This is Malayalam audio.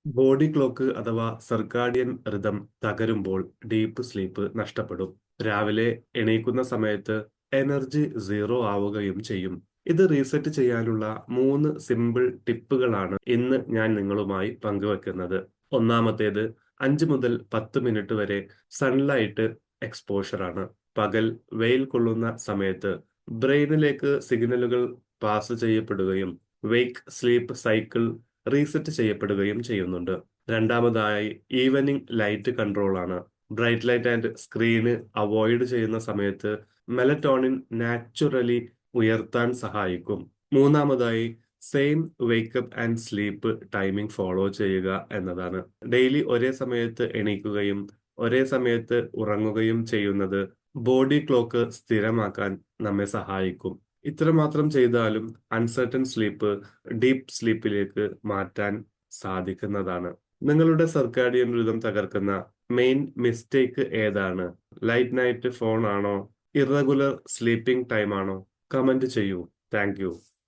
ബോഡി ക്ലോക്ക് അഥവാ സർക്കാഡിയൻ റിതം തകരുമ്പോൾ ഡീപ്പ് സ്ലീപ്പ് നഷ്ടപ്പെടും. രാവിലെ എണീക്കുന്ന സമയത്ത് എനർജി സീറോ ആവുകയും ചെയ്യും. ഇത് റീസെറ്റ് ചെയ്യാനുള്ള 3 സിമ്പിൾ ടിപ്പുകളാണ് ഇന്ന് ഞാൻ നിങ്ങളുമായി പങ്കുവെക്കുന്നത്. ഒന്നാമത്തേത് 5 മുതൽ 10 മിനിറ്റ് വരെ സൺലൈറ്റ് എക്സ്പോഷർ ആണ്. പകൽ വെയിൽ കൊള്ളുന്ന സമയത്ത് ബ്രെയിനിലേക്ക് സിഗ്നലുകൾ പാസ് ചെയ്യപ്പെടുകയും വെയ്ക്ക് സ്ലീപ്പ് സൈക്കിൾ റീസെറ്റ് ചെയ്യപ്പെടുകയും ചെയ്യുന്നുണ്ട്. രണ്ടാമതായി ഈവനിംഗ് ലൈറ്റ് കൺട്രോൾ ആണ്. Bright light and screen avoid ചെയ്യുന്ന സമയത്ത് മെലറ്റോണിൻ നാച്ചുറലി ഉയർത്താൻ സഹായിക്കും. മൂന്നാമതായി same wake up and sleep timing follow ചെയ്യുക എന്നതാണ്. ഡെയിലി ഒരേ സമയത്ത് എണീക്കുകയും ഒരേ സമയത്ത് ഉറങ്ങുകയും ചെയ്യുന്നത് ബോഡി ക്ലോക്ക് സ്ഥിരമാക്കാൻ നമ്മെ സഹായിക്കും. ഇത്രമാത്രം ചെയ്താലും അൺസർട്ടൻ സ്ലീപ്പ് ഡീപ്പ് സ്ലീപ്പിലേക്ക് മാറ്റാൻ സാധിക്കുന്നതാണ്. നിങ്ങളുടെ സർക്കാഡിയൻ റിതം തകർക്കുന്ന മെയിൻ മിസ്റ്റേക്ക് ഏതാണ്? ലൈറ്റ് നൈറ്റ് ഫോൺ ആണോ? ഇറഗുലർ സ്ലീപ്പിംഗ് ടൈം ആണോ? കമന്റ് ചെയ്യൂ. Thank you.